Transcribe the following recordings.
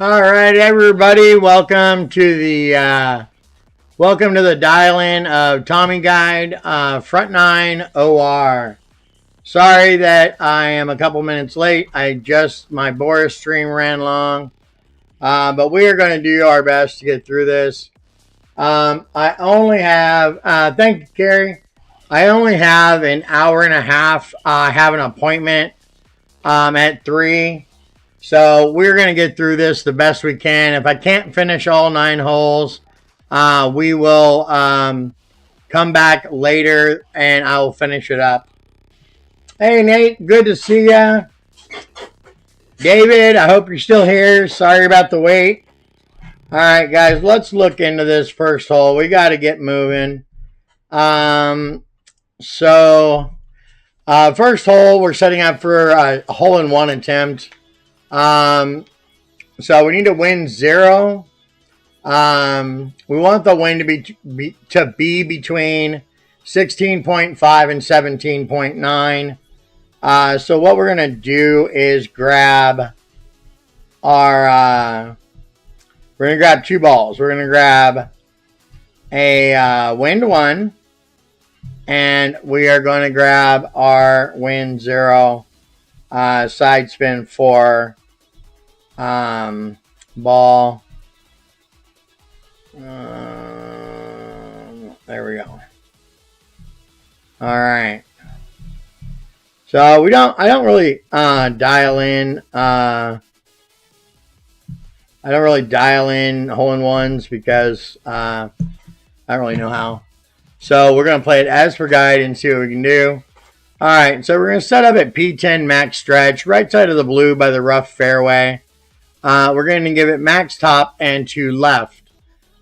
All right, everybody, welcome to the dial-in of Tommy Guide Front 9 OR. Sorry that I am a couple minutes late. My Boris stream ran long, but we are going to do our best to get through this. I only have, thank you, Carrie. I only have an hour and a half. I have an appointment at 3. So we're going to get through this the best we can. If I can't finish all 9 holes, we will come back later and I will finish it up. Hey, Nate, good to see ya. David, I hope you're still here. Sorry about the wait. All right, guys, let's look into this first hole. We got to get moving. First hole, we're setting up for a hole-in-one attempt. So we need to win 0. We want the win to be between 16.5 and 17.9. So what we're gonna do is grab we're gonna grab 2 balls. We're gonna grab a wind 1, and we are going to grab our wind 0 side spin 4 ball. There we go. All right. So I don't really dial in hole-in-ones because I don't really know how. So we're going to play it as per guide and see what we can do. All right, so we're going to set up at P10 max stretch, right side of the blue by the rough fairway. We're going to give it max top and to left.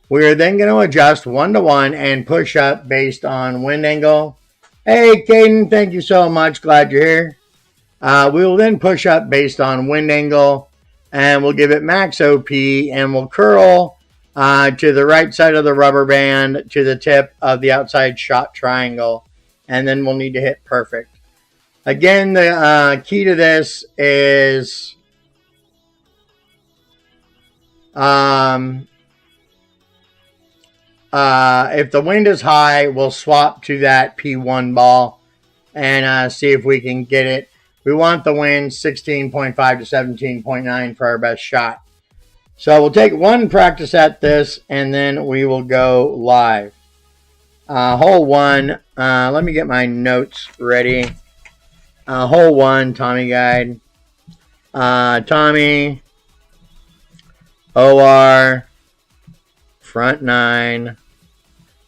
We're then going to adjust 1-to-1 and push up based on wind angle. Hey, Caden, thank you so much. Glad you're here. We will then push up based on wind angle, and we'll give it max OP, and we'll curl to the right side of the rubber band to the tip of the outside shot triangle, and then we'll need to hit perfect. Again, the key to this is if the wind is high, we'll swap to that P1 ball and see if we can get it. We want the wind 16.5 to 17.9 for our best shot. So we'll take one practice at this, and then we will go live. Hole 1, let me get my notes ready. Hole 1, Tommy Guide. Tommy, OR, front 9.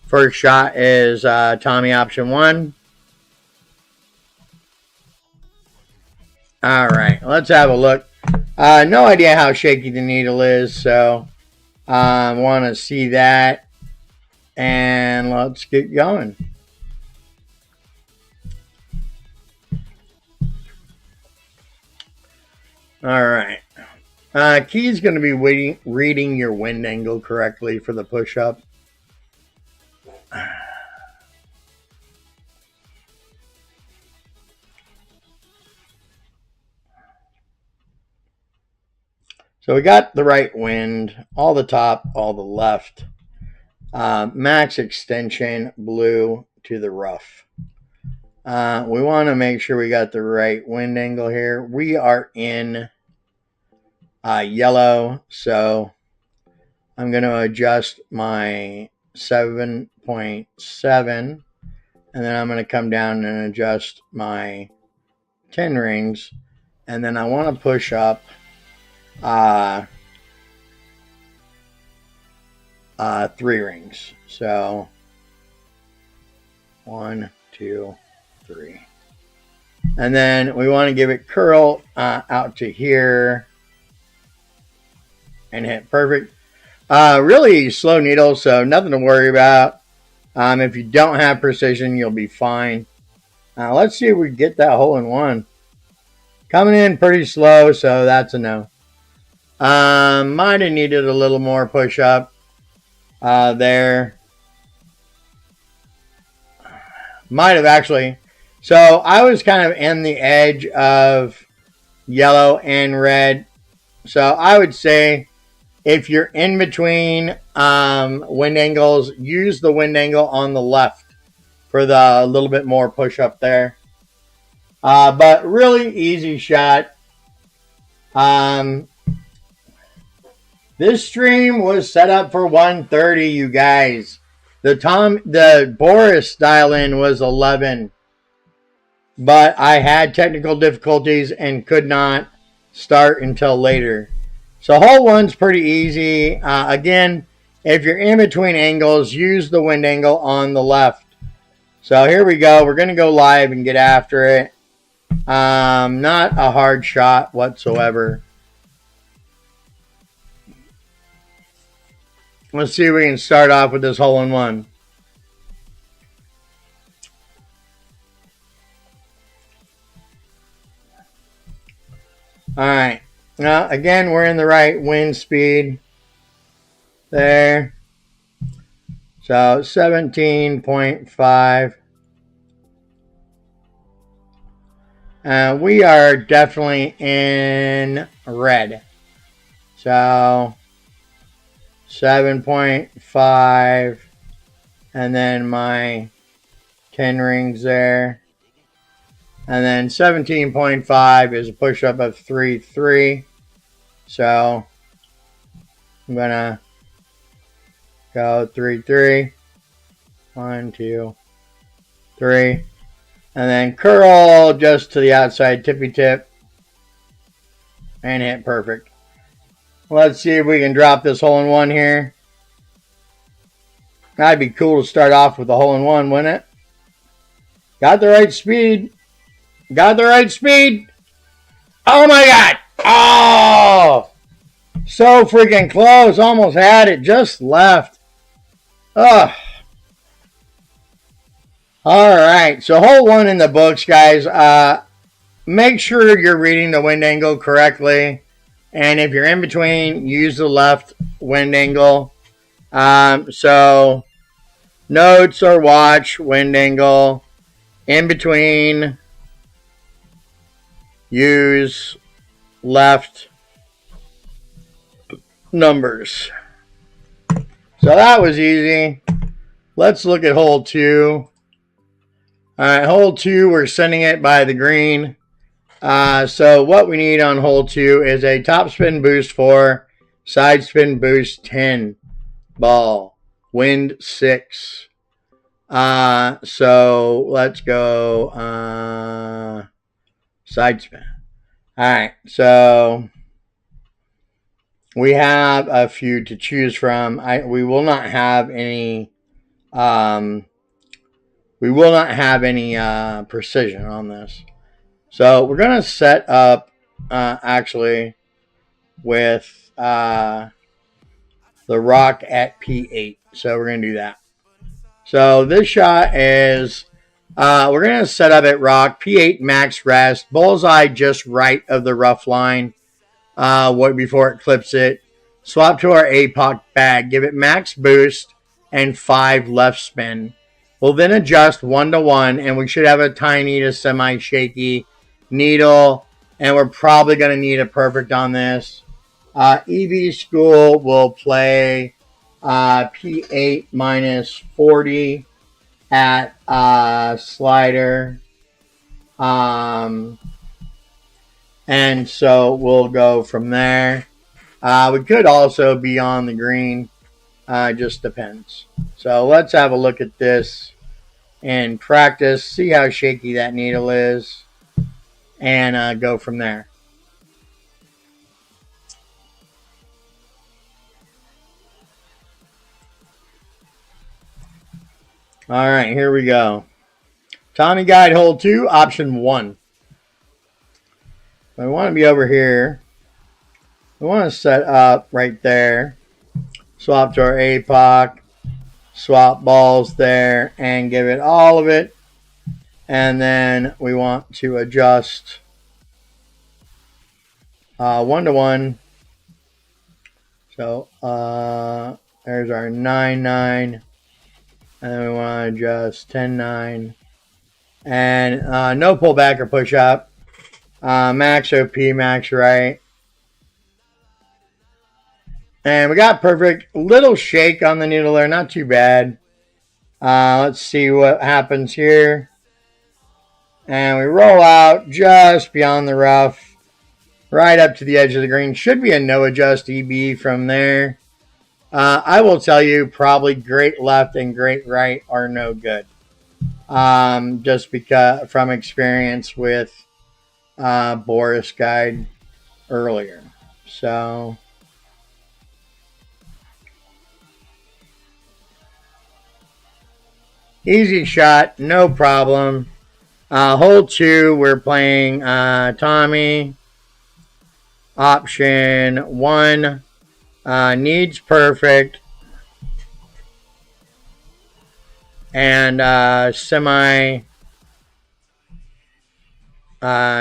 First shot is Tommy option 1. All right, let's have a look. No idea how shaky the needle is, so want to see that. And let's get going. All right. Key is going to be reading your wind angle correctly for the push-up. So we got the right wind, all the top, all the left. Max extension, blue to the rough. We want to make sure we got the right wind angle here. We are in yellow, so I'm going to adjust my 7.7, and then I'm going to come down and adjust my 10 rings, and then I want to push up 3 rings. So 1, 2, 3. And then we want to give it curl out to here and hit perfect. Really slow needle, so nothing to worry about. If you don't have precision, you'll be fine. Let's see if we get that hole-in-one. Coming in pretty slow, so that's a no. Might have needed a little more push-up there. Might have actually. So I was kind of in the edge of yellow and red. So I would say if you're in between wind angles, use the wind angle on the left for the little bit more push up there. But really easy shot. This stream was set up for 130, you guys. The Boris dial-in was 11. But I had technical difficulties and could not start until later. So hole one's pretty easy. Again, if you're in between angles, use the wind angle on the left. So here we go. We're going to go live and get after it. Not a hard shot whatsoever. Let's see if we can start off with this hole in one. All right. Now, again, we're in the right wind speed there. So 17.5. We are definitely in red. So 7.5. And then my 10 rings there. And then 17.5 is a push-up of 3-3. So I'm going to go 3-3. 1, 2, 3. And then curl just to the outside tippy tip. And hit perfect. Let's see if we can drop this hole in one here. That'd be cool to start off with a hole in one, wouldn't it? Got the right speed. Got the right speed. Oh my God. Oh. So freaking close. Almost had it. Just left. Ugh. All right. So hole one in the books, guys. Make sure you're reading the wind angle correctly. And if you're in between, use the left wind angle. So notes or watch wind angle. In between, use left numbers. So that was easy. Let's look at hole two. All right, hole two, we're sending it by the green. So what we need on hole two is a top spin boost 4, side spin boost 10, ball, wind 6. So let's go side spin. All right, so we have a few to choose from. We will not have any precision on this. So we're going to set up actually with the rock at P8. So we're going to do that. So this shot is, we're going to set up at rock, P8 max rest, bullseye just right of the rough line before it clips it. Swap to our APOC bag, give it max boost and 5 left spin. We'll then adjust 1 to 1 and we should have a tiny to semi-shaky needle. And we're probably going to need a perfect on this. EV School will play P8 minus 40 at slider. And so we'll go from there. We could also be on the green. Just depends. So let's have a look at this in practice. See how shaky that needle is. And go from there. All right, here we go. Tommy Guide hole 2, option 1. We want to be over here. We want to set up right there. Swap to our APOC. Swap balls there and give it all of it. And then we want to adjust 1 to 1. So there's our 9-9. And then we want to adjust 10-9. And no pullback or push up. Max OP, max right. And we got perfect. Little shake on the needle there, not too bad. Let's see what happens here. And we roll out just beyond the rough, right up to the edge of the green. Should be a no adjust EB from there. I will tell you, probably great left and great right are no good. Just because from experience with Boris Guide earlier. So easy shot, no problem. Hole 2, we're playing Tommy. Option 1 needs perfect. And semi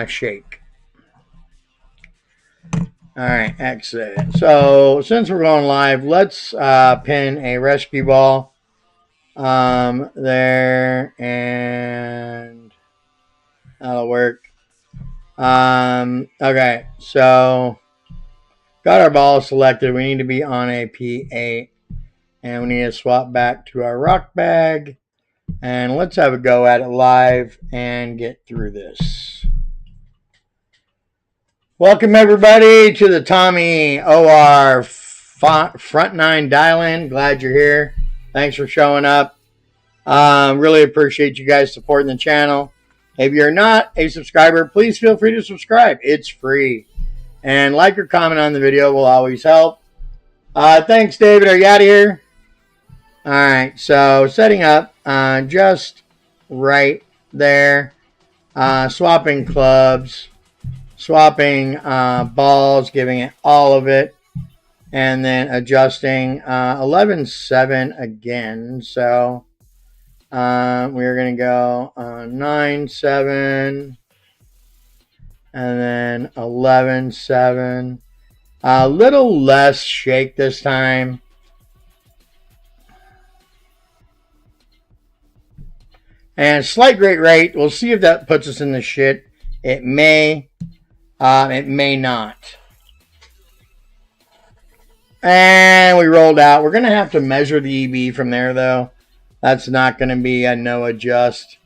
shake. Alright, exit. So since we're going live, let's pin a rescue ball there, and that'll work. Okay, so got our ball selected. We need to be on a P8, and we need to swap back to our rock bag, and let's have a go at it live and get through this. Welcome everybody to the Tommy OR Front 9 dial-in. Glad you're here. Thanks for showing up. Really appreciate you guys supporting the channel. If you're not a subscriber, please feel free to subscribe. It's free. And like or comment on the video will always help. Thanks, David. Are you out of here? All right. So setting up just right there. Swapping clubs. Swapping balls. Giving it all of it. And then adjusting 11-7 again. So we're going to go 9-7 and then 11-7. A little less shake this time. And slight great rate. We'll see if that puts us in the shit. It may. It may not. And we rolled out. We're going to have to measure the EB from there, though. That's not going to be a no adjust.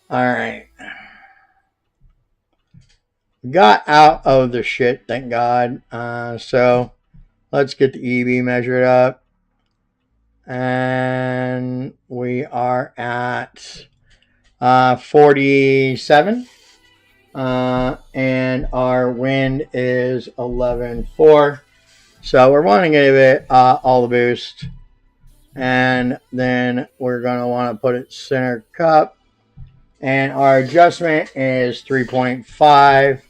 All right. Got out of the shit, thank God. So let's get the EB measured up. And we are at 47. And our wind is 11.4. So we're wanting to give it all the boost. And then we're going to want to put it center cup. And our adjustment is 3.5.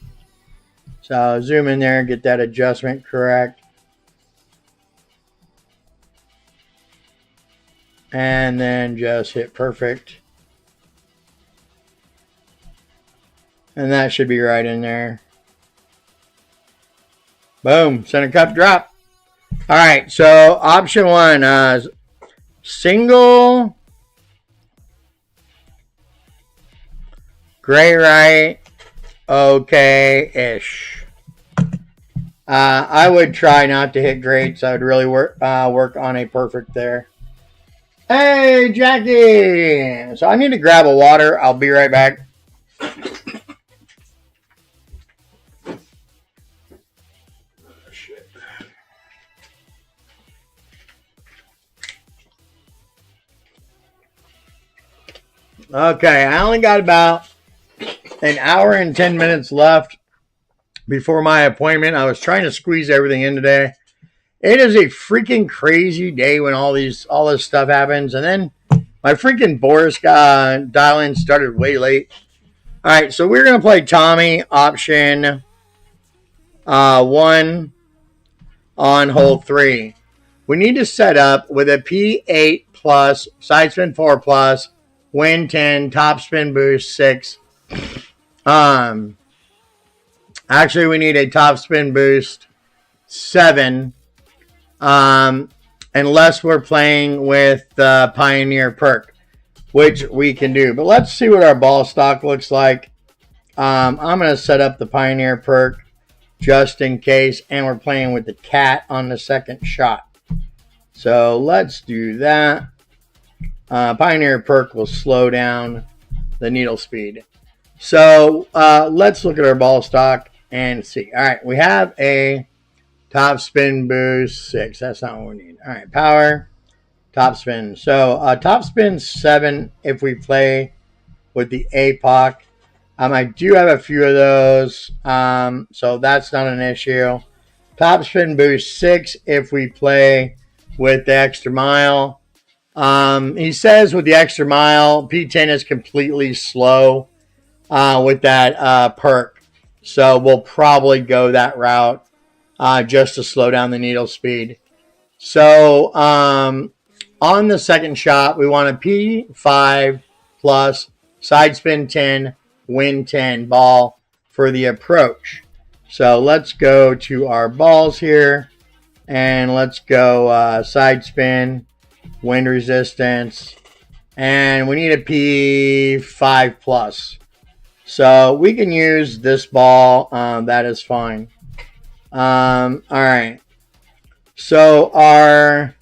So zoom in there and get that adjustment correct. And then just hit perfect. And that should be right in there. Boom. Center cup drop. All right. So option 1. Single. Gray right. Okay-ish. I would try not to hit greats. I would really work on a perfect there. Hey, Jackie! So I need to grab a water. I'll be right back. Okay, I only got about an hour and 10 minutes left before my appointment. I was trying to squeeze everything in today. It is a freaking crazy day when all this stuff happens. And then my freaking Boris dial-in started way late. All right, so we're going to play Tommy option 1 on hole 3. We need to set up with a P8 plus, side spin 4 plus, wind 10, top spin boost 6. Actually, we need a top spin boost 7. Unless we're playing with the Pioneer perk, which we can do. But let's see what our ball stock looks like. I'm going to set up the Pioneer perk just in case. And we're playing with the cat on the second shot. So let's do that. Pioneer perk will slow down the needle speed. So let's look at our ball stock and see. All right, we have a top spin boost 6. That's not what we need. All right, power, top spin. So top spin 7 if we play with the APOC. I do have a few of those, so that's not an issue. Top spin boost 6 if we play with the extra mile. He says with the extra mile, P10 is completely slow with that perk. So we'll probably go that route just to slow down the needle speed. So on the second shot, we want a P5 plus side spin 10, win 10 ball for the approach. So let's go to our balls here and let's go side spin, wind resistance, and we need a P5 plus. So we can use this ball. That is fine. All right. So our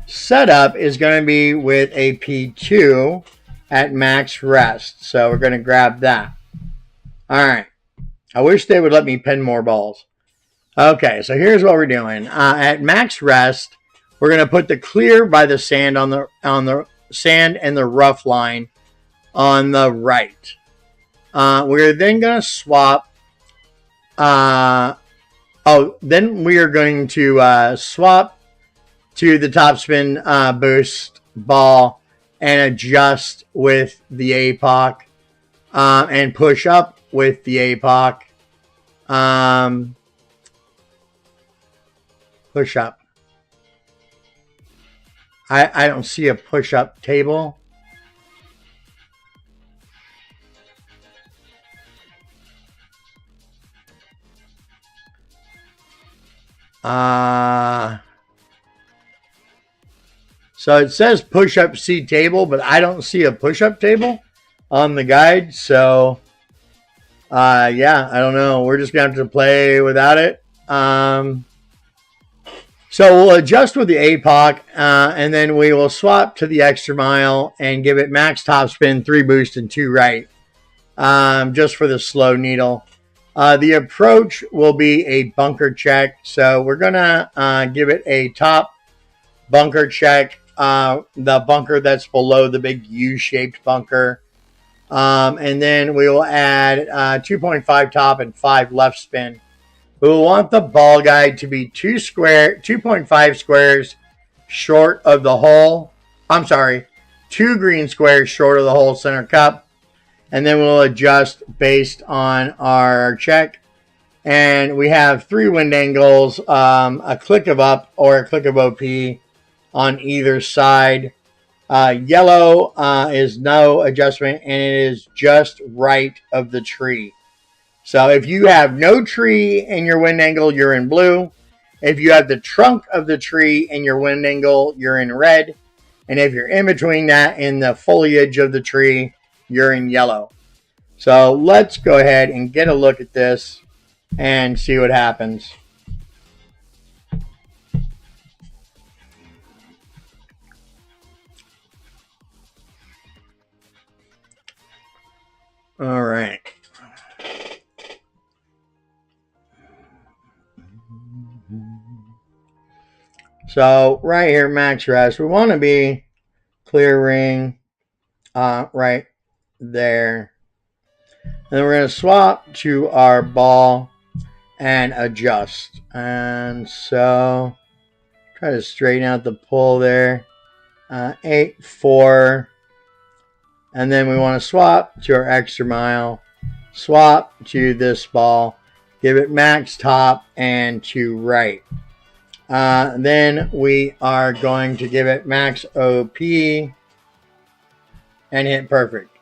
setup is going to be with a P2 at max rest. So we're going to grab that. All right. I wish they would let me pin more balls. Okay, so here's what we're doing. At max rest, we're going to put the clear by the sand on the sand and the rough line on the right. We're then going to swap. Then we are going to swap to the top spin boost ball and adjust with the APOC and push up with the APOC. Push up. I don't see a push up table. So it says push up C table, but I don't see a push up table on the guide. So yeah, I don't know. We're just gonna have to play without it. So we'll adjust with the APOC, and then we will swap to the extra mile and give it max top spin, 3 boost, and 2 right, just for the slow needle. The approach will be a bunker check. So we're going to give it a top bunker check, the bunker that's below the big U-shaped bunker. And then we will add 2.5 top and 5 left spin. We will want the ball guide to be 2.5 squares short of the hole. I'm sorry, 2 green squares short of the hole center cup. And then we'll adjust based on our check. And we have 3 wind angles, a click of up or a click of OP on either side. Yellow is no adjustment, and it is just right of the tree. So if you have no tree in your wind angle, you're in blue. If you have the trunk of the tree in your wind angle, you're in red. And if you're in between that in the foliage of the tree, you're in yellow. So let's go ahead and get a look at this and see what happens. All right. So right here, max rest, we want to be clear ring right there. And then we're going to swap to our ball and adjust. And so try to straighten out the pull there. 8, 4. And then we want to swap to our extra mile. Swap to this ball. Give it max top and to right. Then we are going to give it max OP and hit perfect.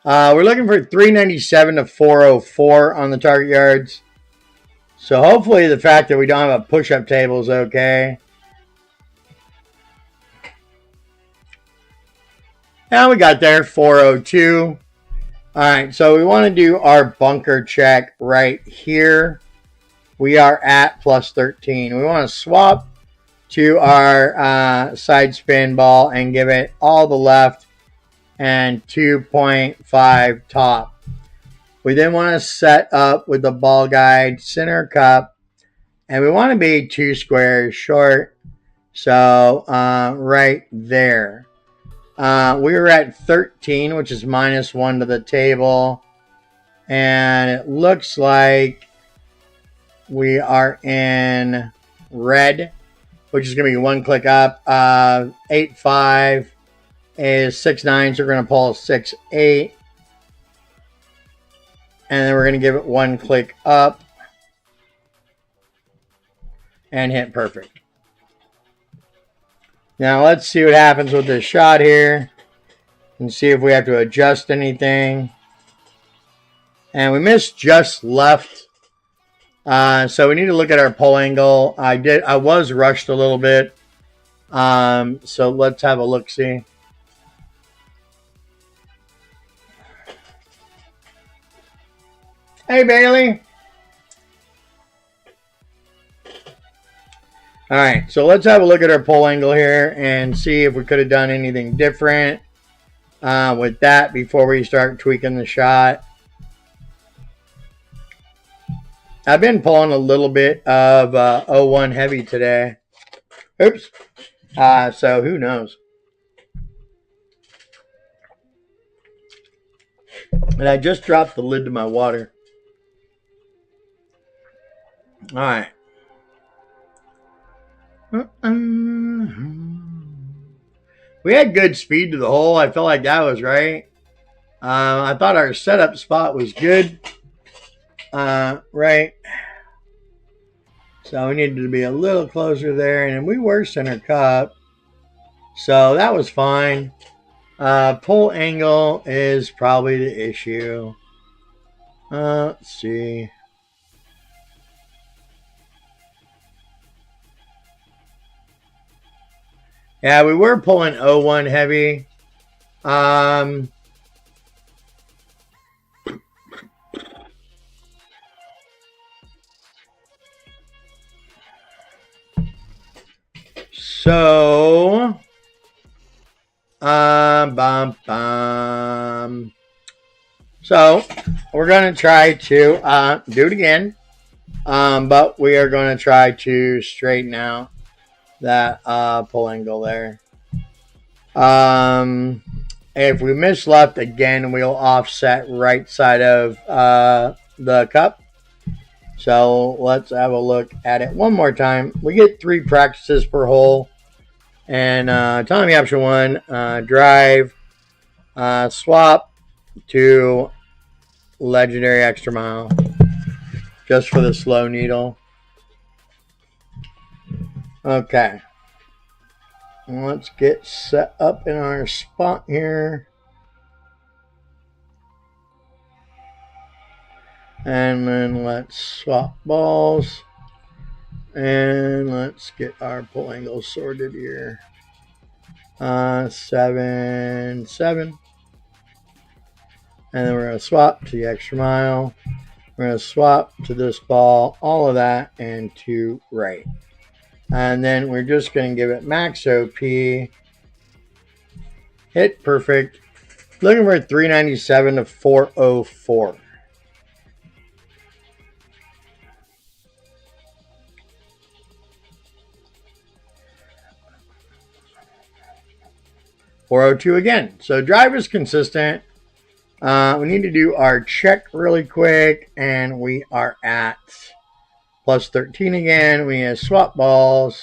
We're looking for 397 to 404 on the target yards. So hopefully the fact that we don't have a push-up table is okay. Now we got there, 402. All right, so we want to do our bunker check right here. we are at plus 13. We want to swap to our side spin ball and give it all the left and 2.5 top. We then want to set up with the ball guide center cup, and we want to be 2 squares short. So right there. We were at 13, which is minus 1 to the table. And it looks like we are in red, which is going to be 1 click up. 8-5 is 6-9, so we're going to pull 6-8. And then we're going to give it 1 click up and hit perfect. Now let's see what happens with this shot here and see if we have to adjust anything. And we missed just left. So we need to look at our pull angle. I was rushed a little bit. So let's have a look-see. Hey, Bailey. All right, so let's have a look at our pull angle here and see if we could have done anything different with that before we start tweaking the shot. I've been pulling a little bit of 01 heavy today. Oops. So who knows? And I just dropped the lid to my water. All right. We had good speed to the hole. I felt like that was right. I thought our setup spot was good. Right. So we needed to be a little closer there. And we were center cup. So that was fine. Pull angle is probably the issue. Let's see. Yeah, we were pulling 01 heavy. So, so we're going to try to do it again. But we are going to try to straighten out that pull angle there. If we miss left again, we'll offset right side of the cup. So let's have a look at it one more time. We get 3 practices per hole. And telling me option 1, drive, swap to legendary extra mile, just for the slow needle. Okay. Let's get set up in our spot here. And then let's swap balls. And let's get our pull angle sorted here. 7, 7. And then we're going to swap to the extra mile. We're going to swap to this ball, all of that, and to right. And then we're just going to give it max OP. Hit perfect. Looking for 397 to 404. .402 again. So drive is consistent. We need to do our check really quick, and we are at plus 13 again. We have swap balls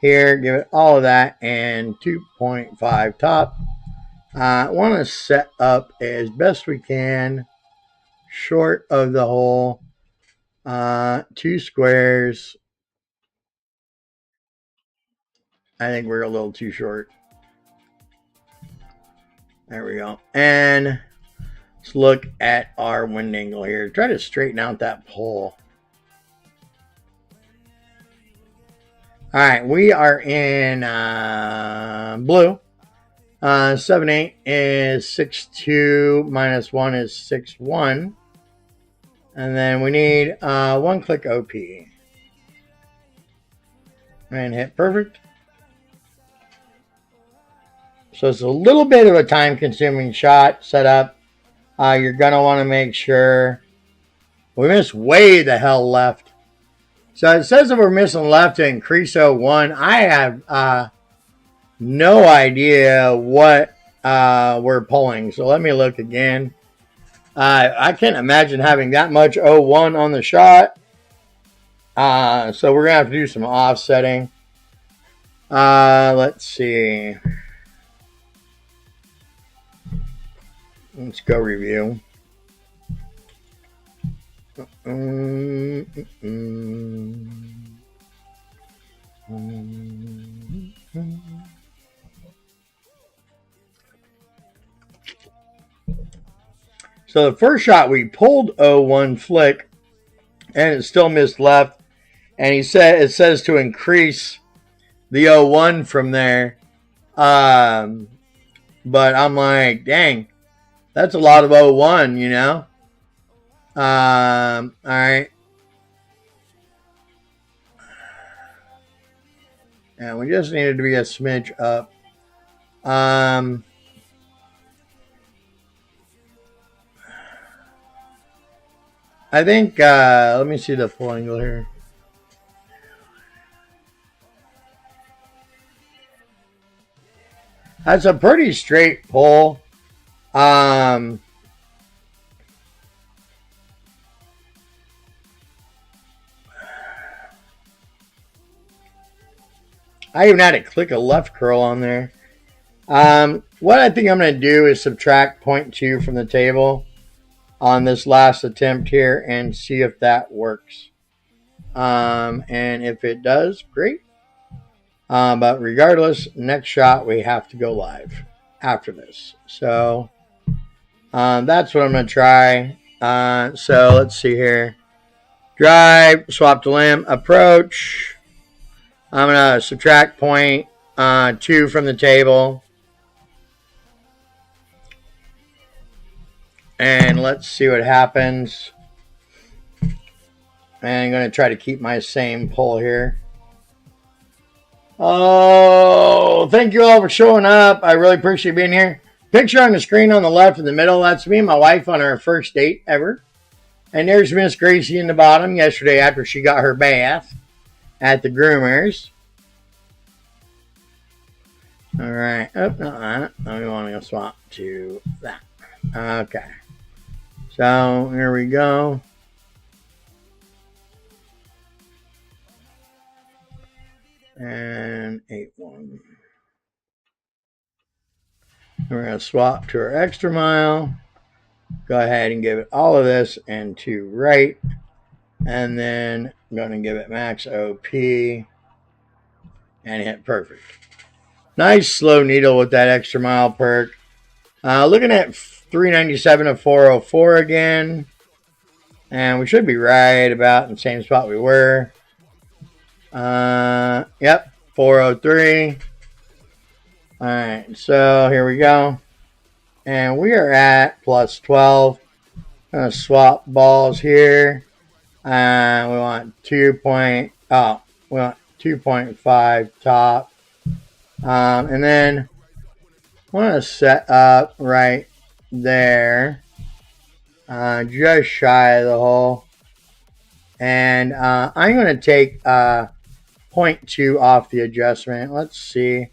here. Give it all of that and 2.5 top. I want to set up as best we can short of the hole. 2 squares. I think we're a little too short. There we go. And let's look at our wind angle here. Try to straighten out that pole. All right, we are in blue. 7-8 is 6-2 minus 1 is 6-1. And then we need one click OP. And hit perfect. So it's a little bit of a time-consuming shot setup. You're going to want to make sure. We missed way the hell left. So it says that we're missing left to increase 01. I have no idea what we're pulling. So let me look again. I can't imagine having that much 01 on the shot. So we're going to have to do some offsetting. Let's see. Let's go review. So the first shot we pulled 01 flick and it still missed left. And it says to increase the 01 from there. But I'm like, dang. That's a lot of 01, you know. All right. And we just needed to be a smidge up. I think, let me see the full angle here. That's a pretty straight pull. I even had to click a left curl on there. What I think I'm going to do is subtract 0.2 from the table on this last attempt here and see if that works. And if it does, great. But regardless, next shot we have to go live after this. So that's what I'm going to try. So let's see here. Drive, swap to limb, approach. I'm going to subtract 0.2 from the table. And let's see what happens. And I'm going to try to keep my same pull here. Oh, thank you all for showing up. I really appreciate being here. Picture on the screen on the left in the middle. That's me and my wife on our first date ever. And there's Miss Gracie in the bottom yesterday after she got her bath at the groomers. All right. Oh, no, we want to go swap to that. Okay. So here we go. And 8-1. We're going to swap to our extra mile. Go ahead and give it all of this and to right. And then I'm going to give it max OP. And hit perfect. Nice slow needle with that extra mile perk. Looking at 397 of 404 again. And we should be right about in the same spot we were. Yep, 403. All right, so here we go. And we are at plus 12. I'm going to swap balls here. We want 2.5 top. And then I want to set up right there. Just shy of the hole. And I'm going to take 0.2 off the adjustment. Let's see.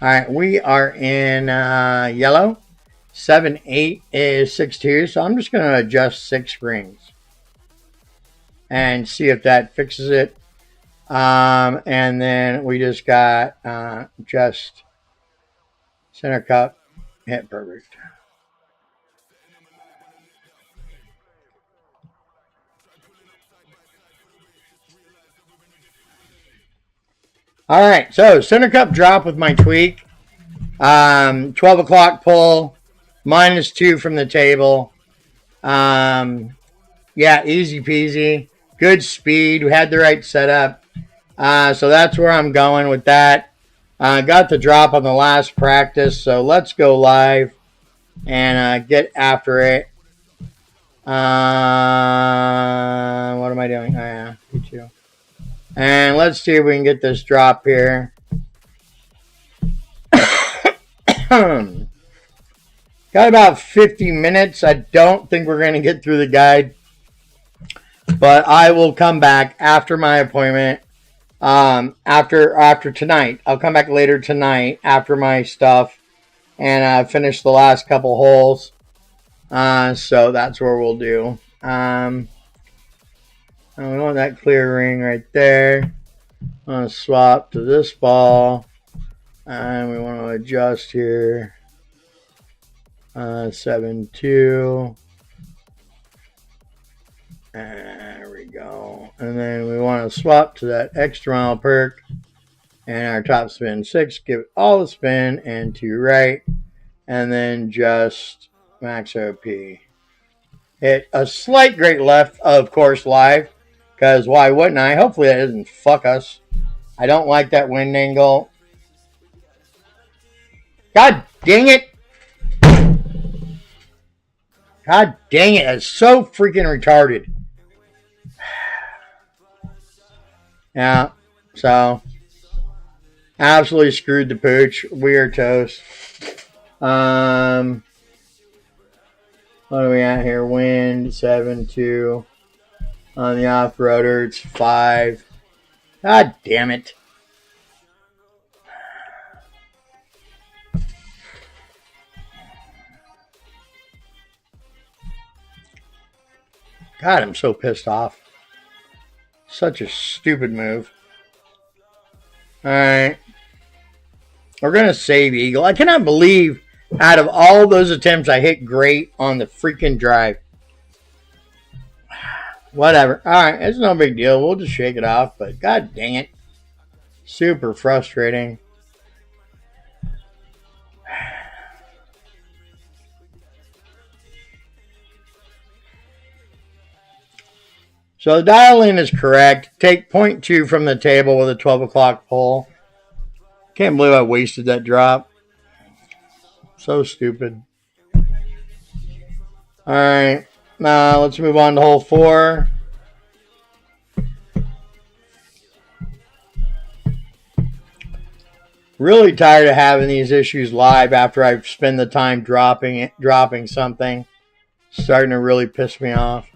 All right, we are in yellow. 7-8 is 6-2, so I'm just going to adjust 6 rings and see if that fixes it. And then we just got just center cup, hit perfect. All right, so center cup drop with my tweak. 12 o'clock pull, -2 from the table. Yeah, easy peasy. Good speed. We had the right setup. So that's where I'm going with that. Got the drop on the last practice, so let's go live. and get after it. What am I doing? Oh, yeah, P2. And let's see if we can get this drop here. Got about 50 minutes. I don't think we're going to get through the guide, but I will come back after my appointment. After tonight, I'll come back later tonight after my stuff and finish the last couple holes. So that's what we'll do. We want that clear ring right there. I'm going to swap to this ball. And we want to adjust here. 7-2. There we go. And then we want to swap to that extra mile perk. And our top spin 6. Give it all the spin and to right. And then just max OP. Hit a slight great left, of course, live. Because why wouldn't I? Hopefully that doesn't fuck us. I don't like that wind angle. God dang it. God dang it. That's so freaking retarded. Yeah. So. Absolutely screwed the pooch. We are toast. What are we at here? Wind 7-2. On the off-roader, it's 5. God damn it. God, I'm so pissed off. Such a stupid move. Alright. We're going to save Eagle. I cannot believe out of all those attempts I hit great on the freaking drive. Whatever. Alright, it's no big deal. We'll just shake it off. But god dang it. Super frustrating. So the dial-in is correct. Take 0.2 from the table with a 12 o'clock pull. Can't believe I wasted that drop. So stupid. Alright. Now let's move on to hole 4. Really tired of having these issues live after I've spent the time dropping something. Starting to really piss me off.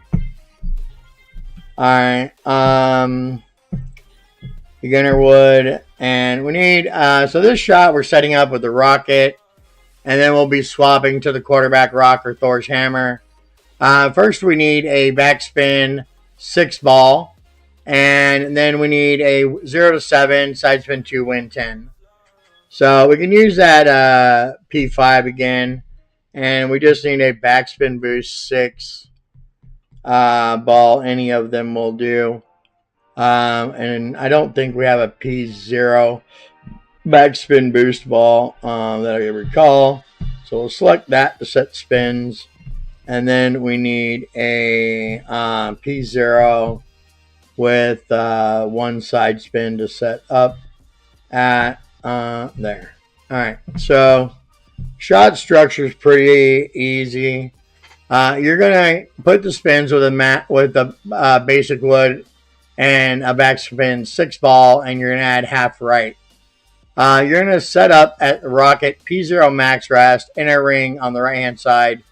Alright, beginner wood, and we need, so this shot we're setting up with the rocket, and then we'll be swapping to the quarterback rock or Thor's hammer. First we need a backspin 6 ball, and then we need a 0-7, side spin 2, win 10. So we can use that P5 again, and we just need a backspin boost 6. Ball, any of them will do. And I don't think we have a P0 backspin boost ball that I recall. So we'll select that to set spins. And then we need a P0 with 1 side spin to set up at there. Alright, so shot structure is pretty easy. You're gonna put the spins with a basic wood and a backspin 6 ball, and you're gonna add half right. You're gonna set up at the rocket P0 max rest inner ring on the right hand side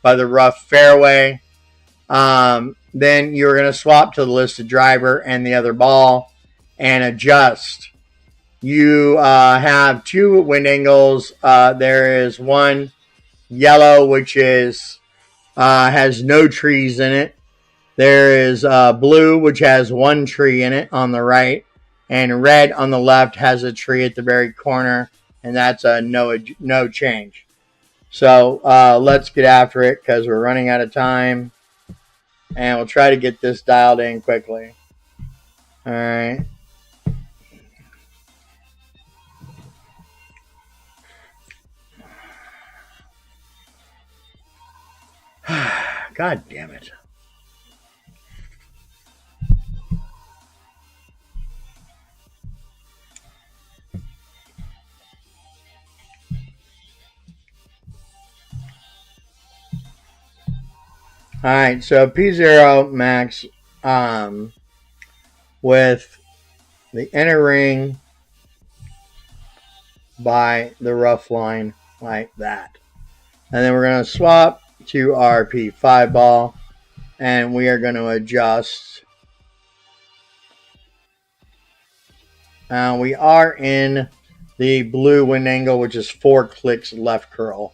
by the rough fairway. Then you're gonna swap to the listed driver and the other ball and adjust. You have 2 wind angles. There is one yellow, which is has no trees in it. There is blue, which has 1 tree in it on the right, and red on the left has a tree at the very corner, and that's a no change. So let's get after it because we're running out of time, and we'll try to get this dialed in quickly. All right. God damn it. Alright, so P0 max with the inner ring by the rough line like that. And then we're going to swap to our P5 ball, and we are going to adjust. We are in the blue wind angle, which is 4 clicks left curl.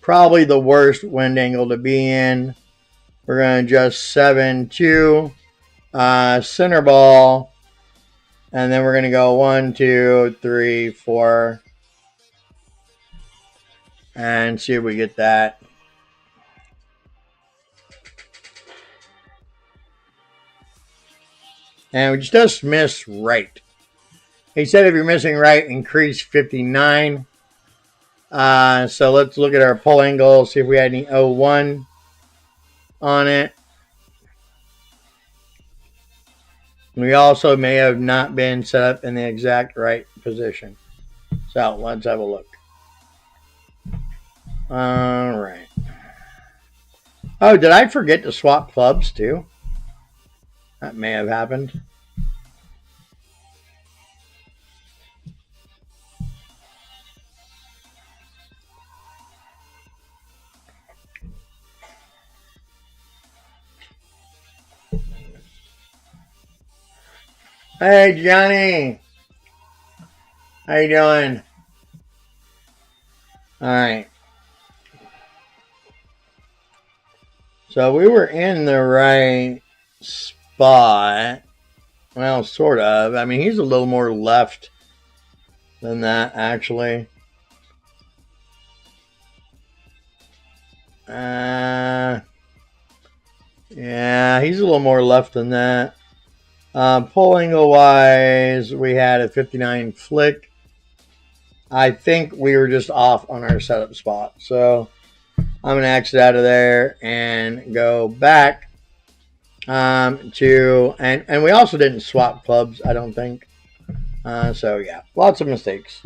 Probably the worst wind angle to be in. We're going to adjust 7 to center ball. And then we're going to go 1, 2, 3, 4. And see if we get that. And we just missed right. He said if you're missing right, increase 59. So let's look at our pull angle, see if we had any 01 on it. We also may have not been set up in the exact right position. So let's have a look. All right. Oh, did I forget to swap clubs too? That may have happened. Hey, Johnny. How you doing? All right. So we were in the right spot. Well, sort of. I mean, he's a little more left than that, actually. Yeah, he's a little more left than that. Pull angle wise, we had a 59 flick. I think we were just off on our setup spot. So I'm going to exit out of there and go back to, and we also didn't swap clubs, I don't think. So yeah, lots of mistakes.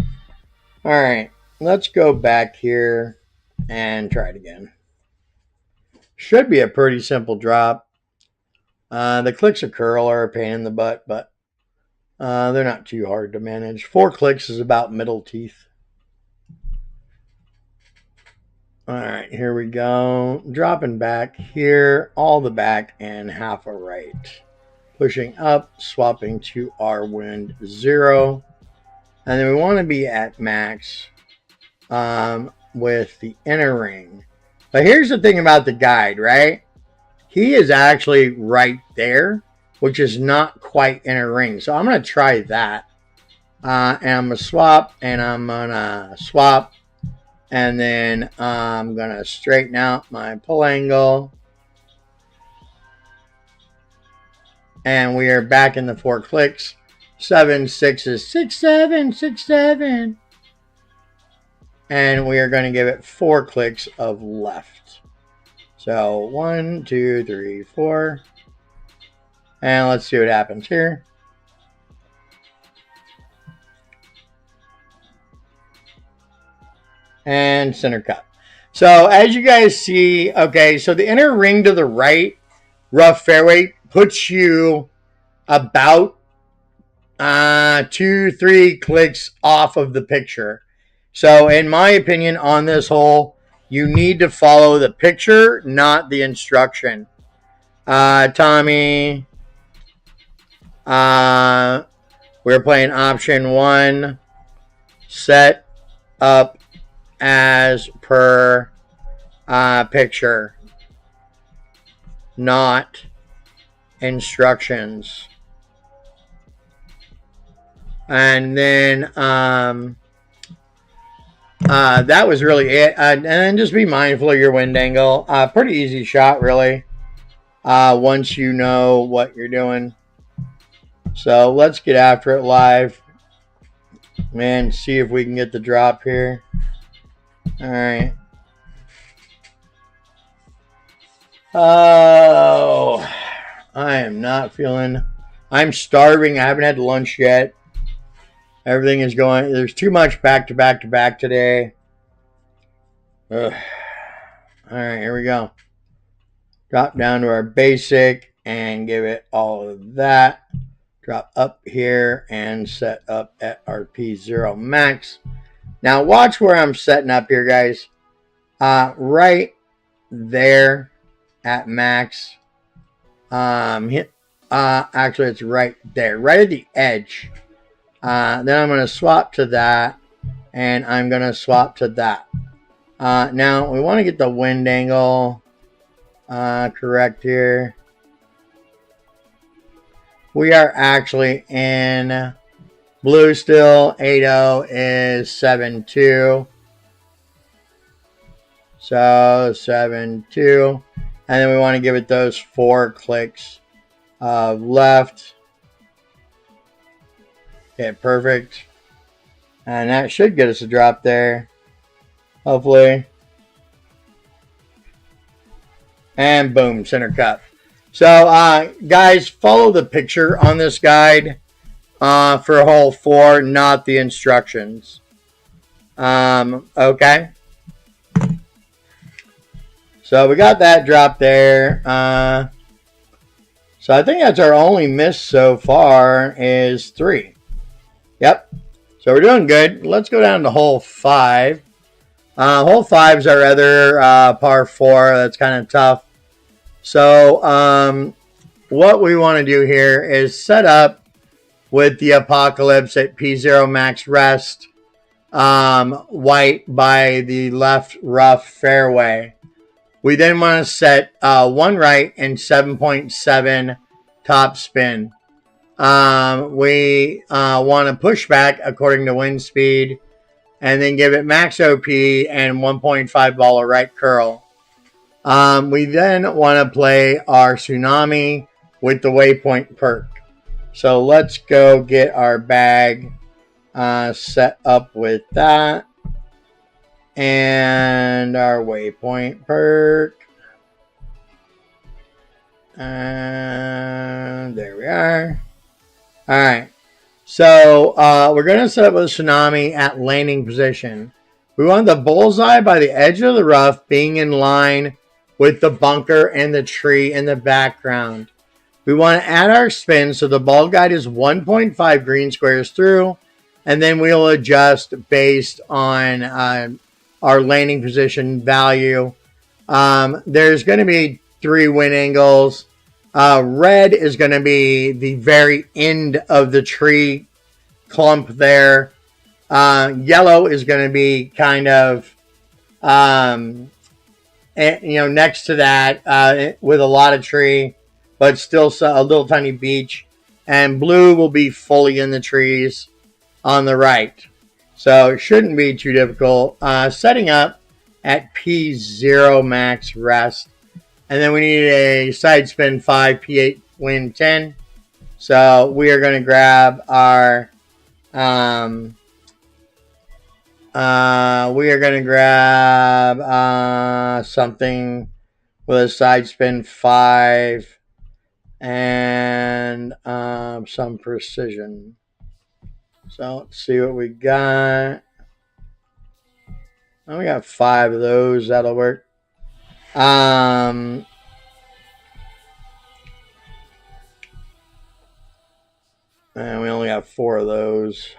All right, let's go back here and try it again. Should be a pretty simple drop. The clicks of curl are a pain in the butt, but they're not too hard to manage. 4 clicks is about middle teeth. All right, here we go. Dropping back here, all the back and half a right. Pushing up, swapping to our wind 0. And then we want to be at max with the inner ring. But here's the thing about the guide, right? He is actually right there, which is not quite inner ring. So I'm going to try that. And I'm going to swap, and I'm going to swap. And then I'm going to straighten out my pull angle. And we are back in the 4 clicks. 7, 6 is 6, 7, 6, 7. And we are going to give it 4 clicks of left. So 1, 2, 3, 4. And let's see what happens here. And center cut. So as you guys see, okay, so the inner ring to the right, rough fairway, puts you about 2, 3 clicks off of the picture. So in my opinion on this hole, you need to follow the picture, not the instruction. Tommy, we're playing option 1, set up as per picture, not instructions. And then that was really it. And then just be mindful of your wind angle. Pretty easy shot, really, once you know what you're doing. So let's get after it live and see if we can get the drop here. All right. Oh, I am not feeling. I'm starving. I haven't had lunch yet. Everything is going. There's too much back to back to back today. Ugh. All right, here we go. Drop down to our basic and give it all of that. Drop up here and set up at our P0 max. Now watch where I'm setting up here, guys. Right there at max. Actually, it's right there, right at the edge. Then I'm going to swap to that, and I'm going to swap to that. Now we want to get the wind angle correct here. We are actually in blue still. 8.0 is 7.2. So 7.2. And then we want to give it those 4 clicks of left. Okay, perfect. And that should get us a drop there. Hopefully. And boom, center cut. So, guys, follow the picture on this guide for hole 4, not the instructions. Okay. So we got that drop there. So I think that's our only miss so far is 3. Yep. So we're doing good. Let's go down to hole 5. Hole 5 is our other par 4. That's kind of tough. So what we want to do here is set up with the Apocalypse at P0 max rest, white by the left rough fairway. We then want to set 1 right and 7.7 top spin. We want to push back according to wind speed and then give it max OP and 1.5 ball of right curl. We then want to play our Tsunami with the Waypoint perk. So let's go get our bag set up with that. And our Waypoint perk. And there we are. Alright. So we're going to set up a Tsunami at landing position. We want the bullseye by the edge of the rough being in line with the bunker and the tree in the background. We want to add our spin so the ball guide is 1.5 green squares through, and then we'll adjust based on our landing position value. There's going to be 3 wind angles. Red is going to be the very end of the tree clump there. Yellow is going to be kind of next to that with a lot of tree, but still a little tiny beach. And blue will be fully in the trees on the right. So it shouldn't be too difficult. Setting up at P0 max rest. And then we need a side spin 5, P8 wind 10. So we are going to grab our something with a side spin 5 and some precision. So let's see what we got. Oh, we got 5 of those. That'll work. And we only have 4 of those.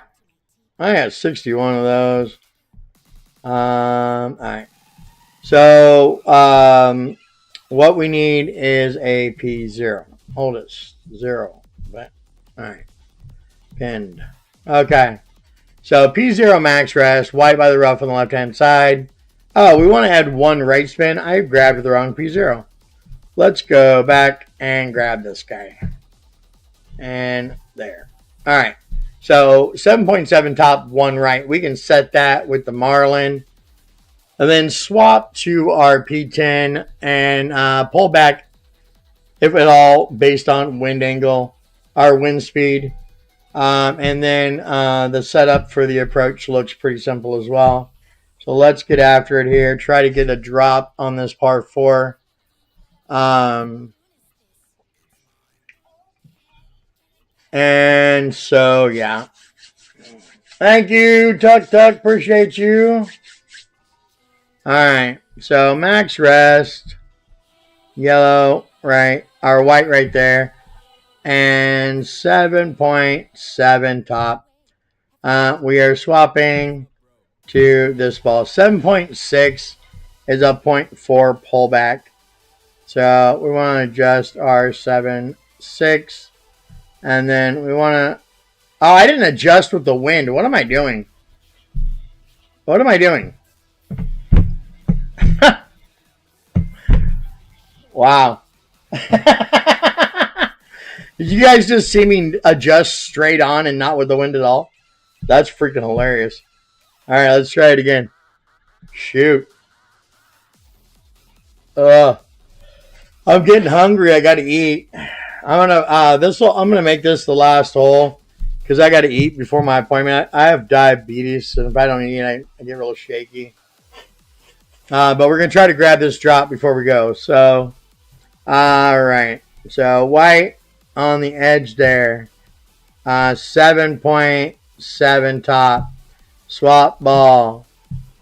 I got 61 of those. All right. So what we need is a P0. Hold it 0. All right. Pinned. Okay. So P0 max rest, white by the rough on the left-hand side. Oh, we want to add 1 right spin. I grabbed the wrong P0. Let's go back and grab this guy. And there. All right. So 7.7 top, 1 right. We can set that with the Marlin. And then swap to our P10 and pull back, if at all, based on wind angle, our wind speed. And then the setup for the approach looks pretty simple as well. So let's get after it here. Try to get a drop on this par 4. And so, yeah. Thank you, Tuck. Appreciate you. All right. So max rest. yellow, right, or white right there, and 7.7 top. We are swapping to this ball. 7.6 is a 0.4 pullback. So we want to adjust our 7.6. And then we want to... Oh, I didn't adjust with the wind. What am I doing? What am I doing? Wow. Did you guys just see me adjust straight on and not with the wind at all? That's freaking hilarious. All right, let's try it again. Shoot. I'm getting hungry. I got to eat. I'm gonna make this the last hole because I got to eat before my appointment. I have diabetes, and if I don't eat, I get real shaky. But we're gonna try to grab this drop before we go. So, all right. So white on the edge there. 7.7 top. Swap ball.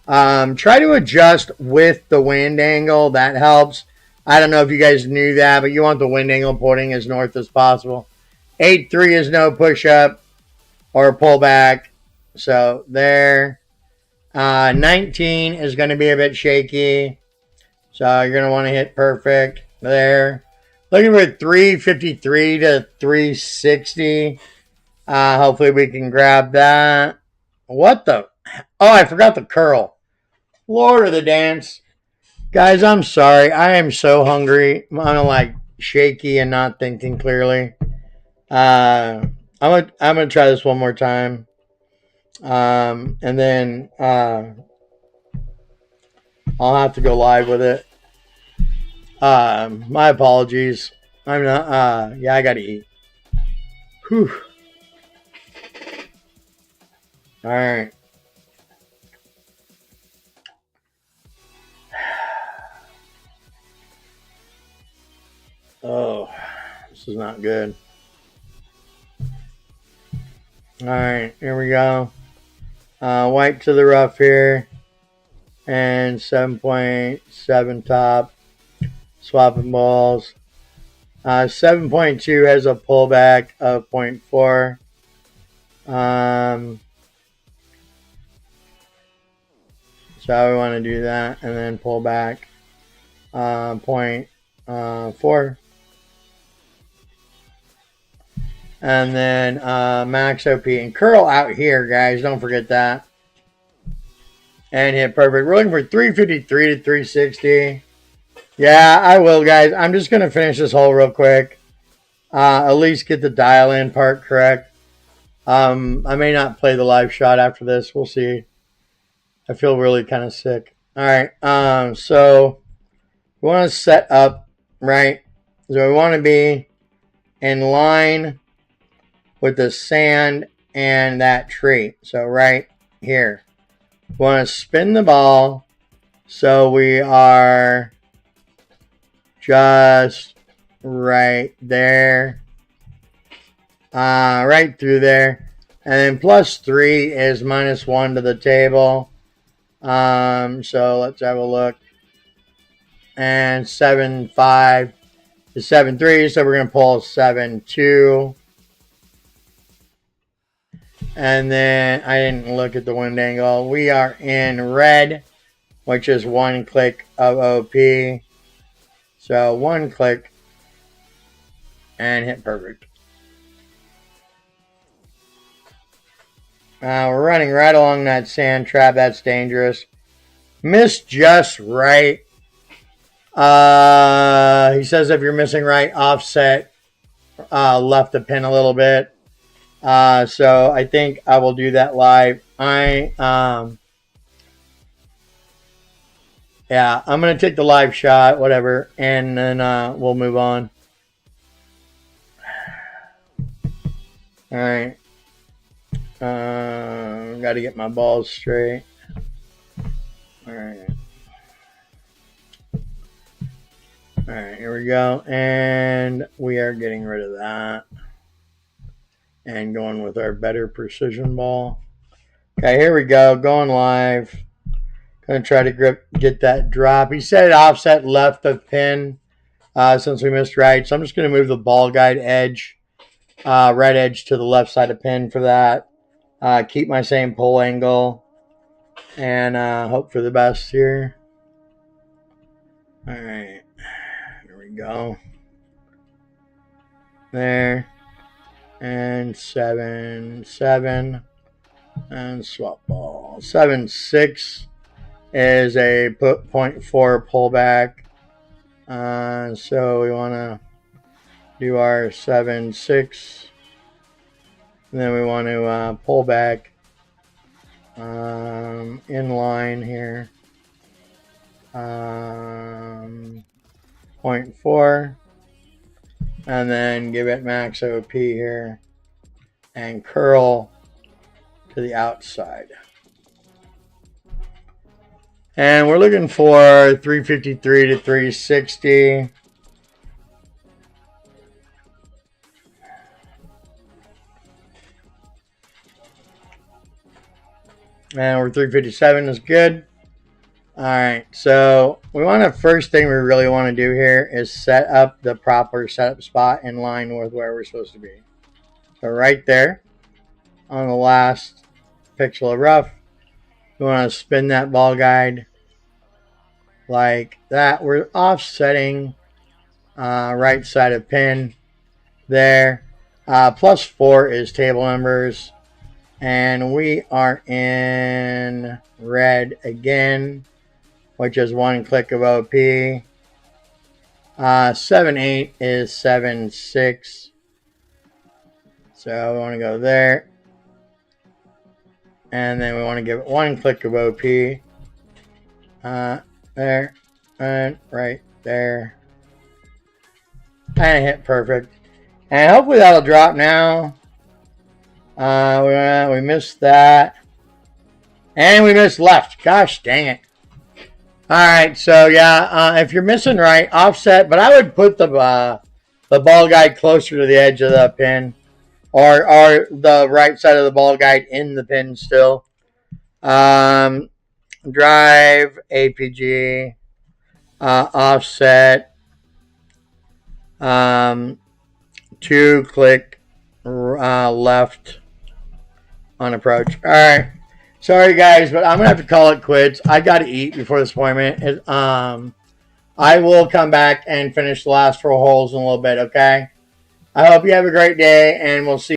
Try to adjust with the wind angle. That helps. I don't know if you guys knew that, but you want the wind angle pointing as north as possible. 8.3 is no push-up or pullback. So there. 19 is going to be a bit shaky. So you're going to want to hit perfect there. Looking for 353 to 360. Hopefully we can grab that. What the? Oh, I forgot the curl. Lord of the dance. Guys, I'm sorry. I am so hungry. I'm like shaky and not thinking clearly. I'm gonna try this one more time. And then I'll have to go live with it. My apologies. I'm not yeah, I gotta eat. Whew. Alright. Oh, this is not good. Alright, here we go. White to the rough here. And 7.7 top. Swapping balls. 7.2 has a pullback of 0.4. So we want to do that and then pull back 0.4. And then max OP and curl out here, guys. Don't forget that. And hit perfect. We're looking for 353 to 360. Yeah, I will, guys. I'm just going to finish this hole real quick. At least get the dial-in part correct. I may not play the live shot after this. We'll see. I feel really kind of sick. All right. So we want to set up, right? So we want to be in line with the sand and that tree. So right here. We want to spin the ball so we are just right there. Right through there. And then +3 is -1 to the table. So let's have a look. And 7.5 is 7.3. So we're going to pull 7.2. And then I didn't look at the wind angle. We are in red, which is 1 click of OP. So 1 click and hit perfect. We're running right along that sand trap. That's dangerous. Missed just right. He says if you're missing right, offset left the pin a little bit. So I think I will do that live. Yeah, I'm going to take the live shot, whatever, and then we'll move on. All right. Got to get my balls straight. All right. All right, here we go. And we are getting rid of that. And going with our better precision ball. Okay, here we go. Going live. Going to try to get that drop. He said offset left of pin. since we missed right. So I'm just going to move the ball guide edge, red edge to the left side of pin for that. Keep my same pull angle and hope for the best here. All right, here we go. There, and 7, 7, and swap ball. 7, 6 is a 0.4 pullback. So we want to do our 7, 6. And then we want to pull back in line here. 0.4. And then give it max OP here. And curl to the outside. And we're looking for 353 to 360. And we're 357 is good. All right, so we want to, first thing we really want to do here is set up the proper setup spot in line with where we're supposed to be. So right there on the last pixel of rough, we want to spin that ball guide like that. We're offsetting right side of pin there. +4 is table numbers. And we are in red again, which is 1 click of OP. 7, 8 is 7, 6. So we want to go there. And then we want to give it 1 click of OP. There. And right there. And hit perfect. And hopefully that'll drop now. We missed that. And we missed left. Gosh dang it. Alright, so yeah, if you're missing right, offset, but I would put the ball guide closer to the edge of the pin. Or the right side of the ball guide in the pin still. Drive, APG, offset, 2 click left on approach. All right, sorry guys, but I'm gonna have to call it quits. I got to eat before this appointment. I will come back and finish the last 4 holes in a little bit. Okay. I hope you have a great day, and we'll see.